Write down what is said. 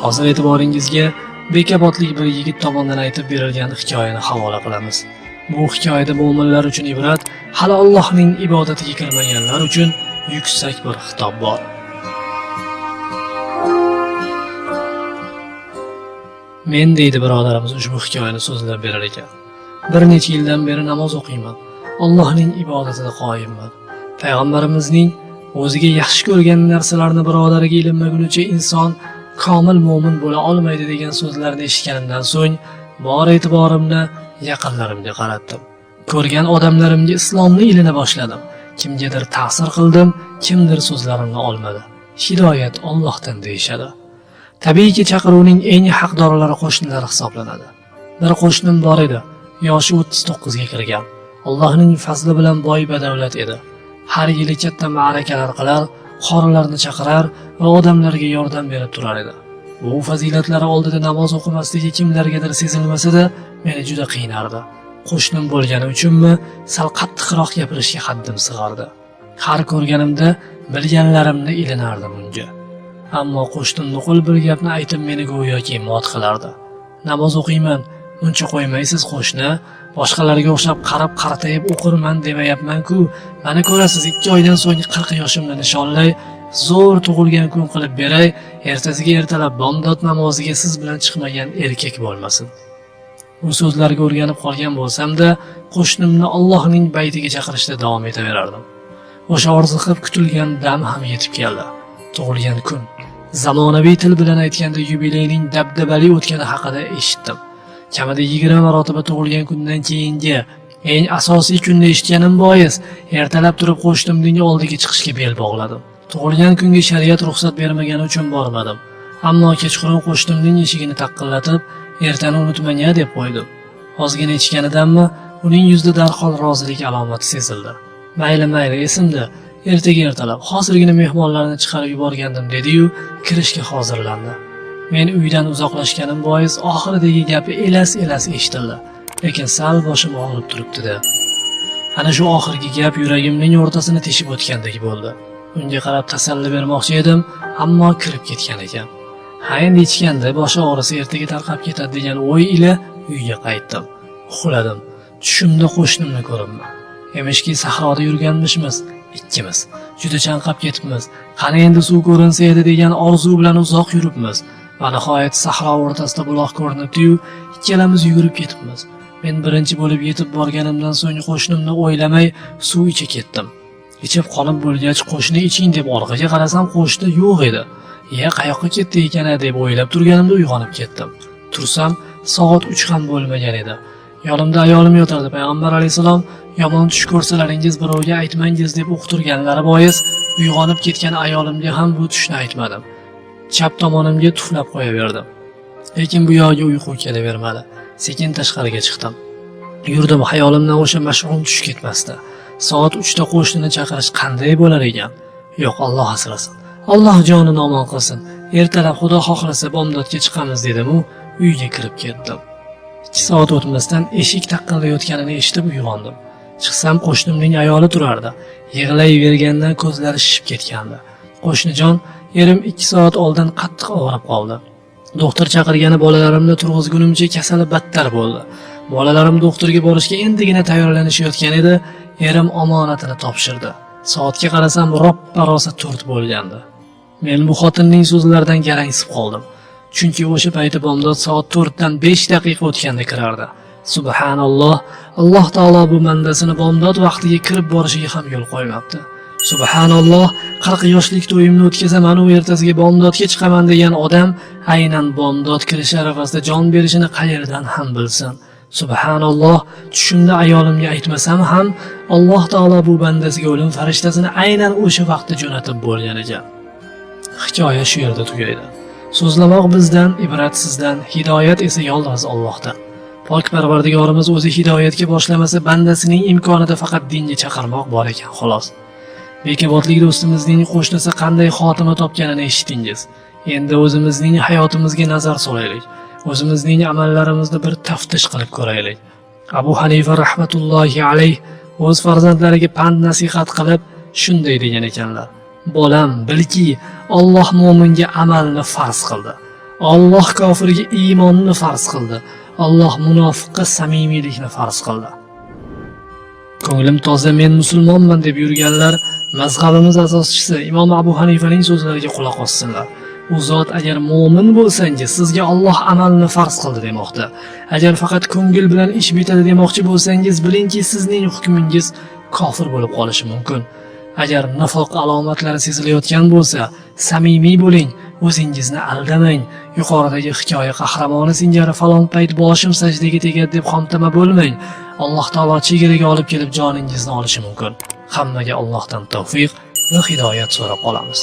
Hozir e'tiboringizga bekobodlik bir yigit tomonidan aytib berilgan hikoyani havola qilamiz. Bu hikoyada mo'minlar uchun ibrat, hali Allohning ibodatiga kirmaganlar uchun yuksak bir xitob bor. Men deydi birodarimiz ushbu hikoyani so'zlab berar ekan. Bir necha yildan beri namoz o'qiyman. Allohning ibodatida qoyimman. Payg'ambarimizning o'ziga yaxshi ko'rgan narsalarni birodariga ilinmagunicha inson komil mo'min bo'la olmaydi degan so'zlarni eshitganimdan so'ng bor e'tiborimni yaqinlarimga qaratdim. Ko'rgan odamlarimga islomni ilina boshladim. Kimgadir ta'sir qildim, kimdir so'zlarimni olmadi. Hidoyat Allohdan deyishadi. Tabiiyki chaqiruvning eng haqdorlari qo'shnilar hisoblanadi. Bir qo'shnim bor edi, yoshi 39 ga kirgan. Allohning fazli bilan boy badavlat edi. Har yili katta ma'rakalar qilar, qorilarni chaqirar va odamlarga yordam berib turar edi. Bu fazilatlari oldida namoz o'qimasligi kimlargadir sezilmasa-da, meni juda qiynardi. Qo'shnim bo'lgani uchunmi, sal qattiqroq gapirishga haddim sig'ardi. Har ko'rganimda bilganlarimni ilinardim unga. Ammo qo'shnim nuqul bir gapni aytib meni go'yoki mot qilardi. Namoz o'qiyman, uncha qo'ymaysiz qo'shni, boshqalarga o'xshab qarab qartayib o'qirman demayapman-ku. Mana ko'rasiz, 2 oydan so'ng 40 yoshimni nishonlay, zo'r tug'ilgan kun qilib beray, ertasiga ertalab bomdod namoziga siz bilan chiqmagan erkak bo'lmasin. Bu so'zlarga o'rganib qolgan bo'lsam-da, qo'shnimni Allohning baytiga chaqirishda davom etaverardim. O'sha orziqib kutilgan dam ham yetib keldi. Tug'ilgan kun. Zamonaviy til bilan aytganda yubileyning dabdabali o'tgani haqida eshitdim. Kamida 20 marotaba tug'ilgan kundan keyingi eng asosiy kunni eshitganim bois ertalab turib qo'shnimning oldiga chiqishga bel bog'ladim. Tug'ilgan kunga shariat ruxsat bermagani uchun bormadim. Ammo kechqurun qo'shnimning eshigini taqillatib, ertani unutmang-a deb qo'ydim. Ozgina ichganidanmi, uning yuzida darhol rozilik alomati sezildi. Mayli, esimda. Ertaga ertalab hozirgina mehmonlarni chiqarib yuborgandim dedi-yu, kirishga hozirlandi. Men uydan uzoqlashganim bois oxiridagi gapi elas-elas eshitildi, lekin sal boshim og'rib turibdi-da. Ana shu oxirgi gap yuragimning o'rtasini teshib o'tgandek bo'ldi. Unga qarab tasalli bermoqchi edim, ammo kirib ketgan ekan. Ha, endi ichganda boshi og'risi ertaga tarqab ketadi degan o'y ila uyga qaytdim. Uxladim. Tushimda qo'shnimni ko'ribman. Emishki sahroda yurganmishmiz, ikkimiz. Juda chanqab ketibmiz. Qani endi suv ko'rinsa edi degan orzu bilan uzoq yuribmiz. Va nihoyat sahro o'rtasida buloq ko'rinibdi-yu, ikkalamiz yugurib ketibmiz. Men birinchi bo'lib yetib borganimdan so'ng qo'shnimni o'ylamay suv icha ketdim. Ichib qolib bo'lgach qo'shni iching deb orqaga qarasam qo'shni yo'q edi. Qayoqqa ketdi ekan deb o'ylab turganimda uyg'onib ketdim. Tursam soat 3 ham bo'lmagan edi. Yonimda ayolim yotardi. Payg'ambar alayhisalom yomon tush ko'rsalaringiz birovga aytmangiz deb o'qitirganlari bois uyg'onib ketgan ayolimga ham bu tushni aytmadim. Chap tomonimga tuflab qo'yaverdim. Lekin bu yo'lga uyqu kelavermadi. Sekin tashqariga chiqdim. Yurdim, xayolimdan o'sha mash'um tush ketmasdi. Soat 3 da qo'shnini chaqirish qanday bo'lar ekan? Yo'q, Alloh asrasin. Alloh jonini omon qilsin. Ertalab Xudo xohlasa bomdodga chiqamiz dedim-u, uyga kirib ketdim. 2 soat o'tmasdan eshik taqillayotganini eshitib uyg'ondim. Chiqsam qo'shnimning ayoli turardi. Yig'layvergandan ko'zlari shishib ketgandi. Qo'shnijon, erim 2 soat oldin qattiq og'rib qoldi. Doktor chaqirgani bolalarimni turg'izgunimcha kasali battar bo'ldi. Bolalarim doktorga borishga endigina tayyorlanishayotgan edi, erim omonatini topshirdi. Soatga qarasam roppa-rosa 4 bo'lgandi. Men bu xotinning so'zlaridan garangsib qoldim. Chunki o'sha payti bomdod soat 4 dan 5 daqiqa o'tganda kirardi. Subhanalloh, Alloh taolo bu bandasini bomdod vaqtiga kirib borishiga ham yo'l qo'ymabdi. Subhanalloh, 40 yoshlik to'yimni o'tkazaman u ertasiga bomdodga chiqaman degan odam aynan bomdod kirish arafasida jon berishini qayerdan ham bilsin. Subhanalloh, tushimda ayolimga aytmasam ham Alloh taolo bu bandasiga o'lim farishtasini aynan o'sha vaqtda jo'natib bo'lgan ekan. Hikoya shu yerda tugaydi. So'zlamoq bizdan, ibrat sizdan, hidoyat esa yolg'iz Allohdan. Pok Parvardigorimiz o'zi hidoyatga boshlamasa bandasining imkonida faqat dinga chaqirmoq bor ekan, xolos. Bekobodlik do'stimizning qo'shnisi qanday xotima topganini eshitdingiz. Endi o'zimizning hayotimizga nazar solaylik. O'zimizning amallarimizni bir taftish qilib ko'raylik. Abu Hanifa rahmatullohi alayh o'z farzandlariga pand nasihat qilib shunday degan ekanlar: bolam, bilki, Alloh mo'minga amalni farz qildi. Alloh kofirga iymonni farz qildi. Alloh munofiqqa samimiylikni farz qildi. Ko'nglim toza, men musulmonman deb yurganlar mazhabimiz asoschisi Imom Abu Hanifaning so'zlariga quloq ossinlar. U zot agar mo'min bo'lsangiz, sizga Alloh amalni farz qildi demoqda. Agar faqat ko'ngil bilan ish bitadi demoqchi bo'lsangiz, bilingki, sizning hukmingiz kofir bo'lib qolishi mumkin. Agar nifoq alomatlari sezilayotgan bo'lsa, samimiy bo'ling, o'zingizni aldamang. Yuqoridagi hikoya qahramoni singari falon payt boshim sajdaga tegadi deb xomtama bo'lmang. Alloh taolo chegaraga olib kelib joningizni olishi mumkin. Hammaga Allohdan tavfiq va hidoyat so'rab qolamiz.